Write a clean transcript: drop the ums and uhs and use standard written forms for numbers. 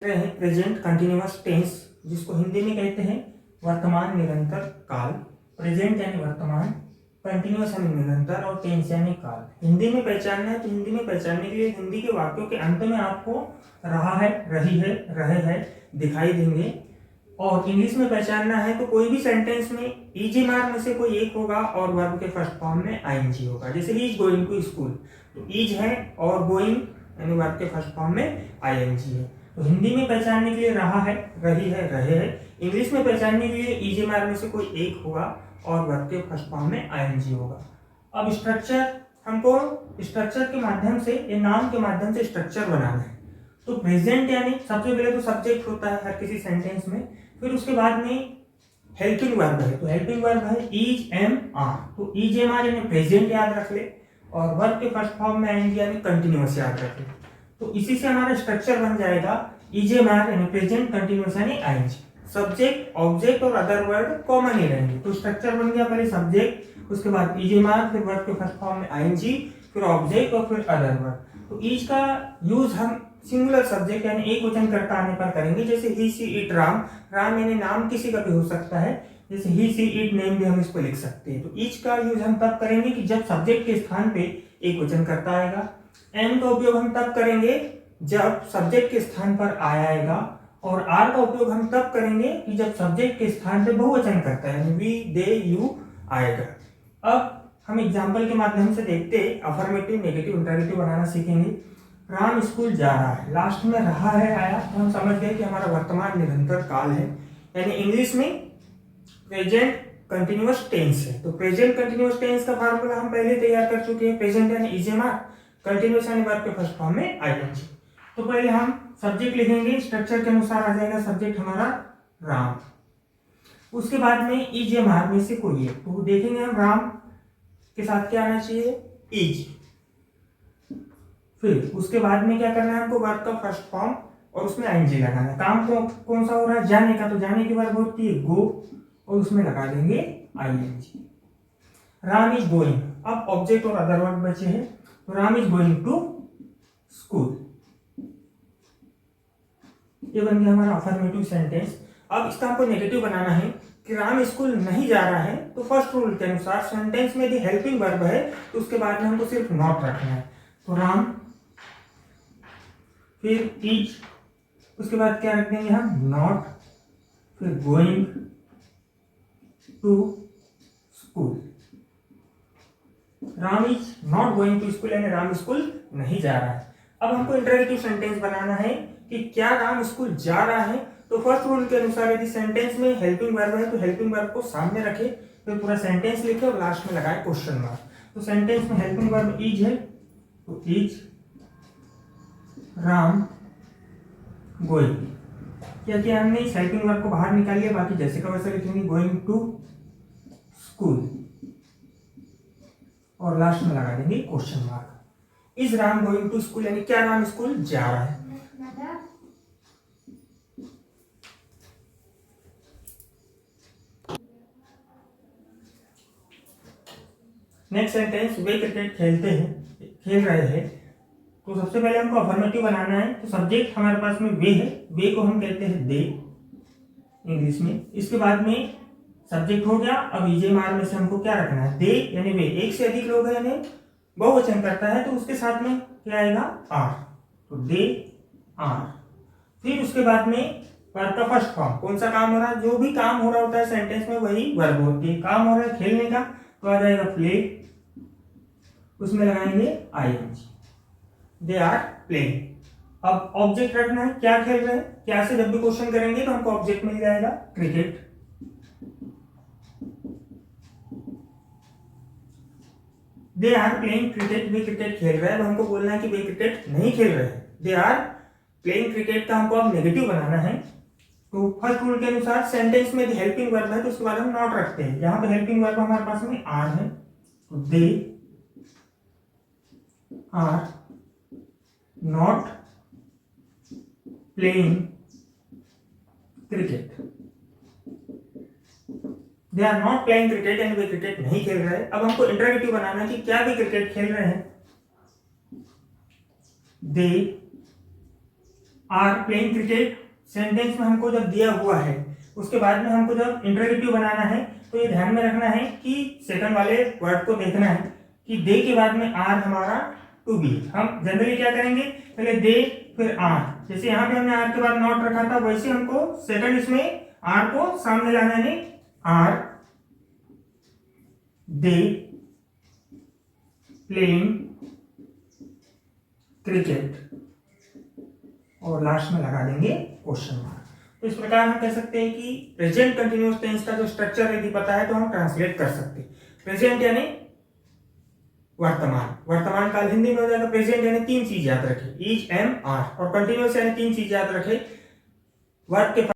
रहे हैं present continuous tense, जिसको हिंदी में कहते हैं वर्तमान निरंतर काल। प्रेजेंट यानी वर्तमान, कंटिन्यूअस यानी निरंतर और टेंस यानी काल। हिंदी में पहचानना है तो हिंदी में पहचानने के लिए हिंदी के वाक्यों के अंत में आपको रहा है, रही है, रहे है दिखाई देंगे। और इंग्लिश में पहचानना है तो कोई भी सेंटेंस में ईजी मार्क में से कोई एक होगा और वर्ब के फर्स्ट फॉर्म में आईएनजी होगा। जैसे ही इज गोइंग टू स्कूल, तो ईज है और गोइंग यानी वर्ब के फर्स्ट फॉर्म में आईएनजी है। तो हिंदी में पहचानने के लिए रहा है, रही है, रहे है। इंग्लिश में पहचानने के लिए ईजी मार्क में से कोई एक होगा और वर्ब के फर्स्ट फॉर्म में आईएनजी होगा। अब स्ट्रक्चर, हमको स्ट्रक्चर के माध्यम से या नाम के माध्यम से स्ट्रक्चर बनाना है। तो प्रेजेंट यानी सबसे पहले तो सब्जेक्ट होता है हर किसी सेंटेंस में, फिर उसके बाद में हेल्पिंग वर्ब है। तो हेल्पिंग वर्ब है इज, एम, आर। तो इज, एम, आर यानी प्रेजेंट याद रख ले और वर्ब के फर्स्ट फॉर्म में आएंगे यानी कंटिन्यूअस याद रख ले। तो इसी से हमारा स्ट्रक्चर बन जाएगा इज, एम, आर यानी प्रेजेंट कंटिन्यूअस यानी आईएनजी। सब्जेक्ट, ऑब्जेक्ट और अदर वर्ड कॉमन ही रहेंगे। तो स्ट्रक्चर बन गया पहले सब्जेक्ट, उसके बाद इज, एम, आर, फिर वर्ब के फर्स्ट फॉर्म में आईएनजी, फिर ऑब्जेक्ट और फिर अदर वर्ड। तो इज का यूज हम सिंगुलर सब्जेक्ट यानी एक वचन कर्ता आने पर करेंगे। जैसे ही, सी, इट, राम। राम यानी नाम किसी का भी हो सकता है, जैसे ही, सी, इट नेम भी हम इसको लिख सकते हैं। तो इच का यूज हम तब करेंगे कि जब सब्जेक्ट के स्थान पे एक वचन कर्ता आएगा। एम का उपयोग हम तब करेंगे जब सब्जेक्ट के स्थान पर आएगा। और आर का उपयोग हम तब करेंगे कि जब सब्जेक्ट के स्थान पे बहुवचन करता है यानी वी, दे, यू आएगा। अब हम एग्जाम्पल के माध्यम से देखते हैं, अफर्मेटिव, नेगेटिव, इंटरोगेटिव बनाना सीखेंगे। राम स्कूल जा रहा है, लास्ट में रहा है आया तो हम समझ गए कि हमारा वर्तमान निरंतर काल है, यानी इंग्लिश में प्रेजेंट कंटिन्यूअस टेंस है। तो प्रेजेंट कंटिन्यूअस टेंस का फार्मूला हम पहले तैयार कर चुके हैं। प्रेजेंट यानी इज, एम, आर, कंटिन्यूअस यानी वर्ब के फर्स्ट फॉर्म में आईएनजी। तो पहले हम सब्जेक्ट लिखेंगे, स्ट्रक्चर के अनुसार आ जाएगा सब्जेक्ट हमारा राम। उसके बाद में इज, एम, आर में से कोई है तो देखेंगे हम राम के साथ क्या आना चाहिए, इज। फिर उसके बाद में क्या करना है हमको, वर्ब का फर्स्ट फॉर्म और उसमें आईएनजी लगाना है। काम कौन सा हो रहा है, जाने का। तो जाने की वर्ब होती है गो और उसमें लगा देंगे आईएनजी। Ram is going. अब ऑब्जेक्ट और अदर वर्ब बचे हैं। तो Ram is going to school, ये बन गया हमारा अफर्मेटिव सेंटेंस। अब इसका हमको नेगेटिव बनाना है कि राम स्कूल नहीं जा रहा है। तो फर्स्ट रूल के अनुसार सेंटेंस में यदि हेल्पिंग वर्ब है तो उसके बाद में हमको सिर्फ नॉट रखना है। तो राम, फिर इज, उसके बाद क्या रख देंगे हम, नॉट, फिर going to school. Ram is not going to school यानी राम स्कूल नहीं जा रहा है। अब हमको इंटरोगेटिव सेंटेंस बनाना है कि क्या राम स्कूल जा रहा है। तो फर्स्ट रूल के अनुसार यदि सेंटेंस में हेल्पिंग वर्ब है तो हेल्पिंग वर्ब को सामने रखे, फिर पूरा सेंटेंस लिखे और लास्ट में लगाए क्वेश्चन मार्क। तो सेंटेंस में हेल्पिंग वर्ब इज है तो इज राम गोइंग। क्या किया हमने, इस हेल्पिंग वर्ब को बाहर निकाल लिया, बाकी जैसे का वैसे लिखेंगे गोइंग टू स्कूल और लास्ट में लगा देंगे question mark. Is Ram going to school यानी क्या राम स्कूल जा रहा है। नेक्स्ट सेंटेंस, वे क्रिकेट खेलते हैं, खेल रहे हैं। तो सबसे पहले हमको अफर्मेटिव बनाना है। तो सब्जेक्ट हमारे पास में वे है, वे को हम कहते हैं दे इंग्लिश में। इसके बाद में सब्जेक्ट हो गया। अब इज, एम, आर में से हमको क्या रखना है, दे यानी वे। एक से अधिक लोग हैं यानी बहुवचन करता है तो उसके साथ में क्या आएगा, आर। तो दे आर। फिर उसके बाद में वर्ब का फर्स्ट फॉर्म, कौन सा काम हो रहा है, जो भी काम हो रहा होता है सेंटेंस में वही वर्ब होती है। काम हो रहा है खेलने का तो आ जाएगा प्ले, उसमें लगाएंगे आईएनजी, दे आर प्लेइंग। अब ऑब्जेक्ट रखना है, क्या खेल रहे हैं, क्या से जब भी क्वेश्चन करेंगे तो हमको ऑब्जेक्ट मिल जाएगा cricket. They are playing cricket, वे क्रिकेट खेल रहे हैं। अब हमको बोलना है कि वे क्रिकेट नहीं खेल रहे हैं। दे आर प्लेइंग क्रिकेट का हमको अब नेगेटिव बनाना है। तो फर्स्ट रूल के अनुसार सेंटेंस में हेल्पिंग वर्ब है तो उसके बाद हम नॉट रखते हैं। यहाँ पे हेल्पिंग वर्ब हमारे पास में आर है तो they are not playing cricket. They are not playing cricket यानी वे क्रिकेट नहीं खेल रहे हैं। अब हमको इंटरोगेटिव बनाना है कि क्या वे क्रिकेट खेल रहे हैं। They are playing cricket sentence में हमको जब दिया हुआ है उसके बाद में हमको जब इंटरोगेटिव बनाना है तो ये ध्यान में रखना है कि सेकंड वाले वर्ड को देखना है कि दे के बाद में आर हमारा टू बी। हम जनरली क्या करेंगे, पहले दे फिर आर, जैसे यहाँ पे हमने आर के बाद नॉट रखा था वैसे हमको सेकंड इसमें आर को सामने लाना है, आर दे प्लेइंग क्रिकेट और लास्ट में लगा देंगे क्वेश्चन मार्क। तो इस प्रकार हम कह सकते हैं कि प्रेजेंट कंटिन्यूअस टेंस का जो स्ट्रक्चर यदि पता है तो हम ट्रांसलेट कर सकते हैं। प्रेजेंट यानी वर्तमान, वर्तमान काल हिंदी में हो जाएगा। प्रेजेंट यानी तीन चीज याद रखें, इज, एम, आर, और कंटिन्यूअस यानी तीन चीज याद रखें, वर्ब के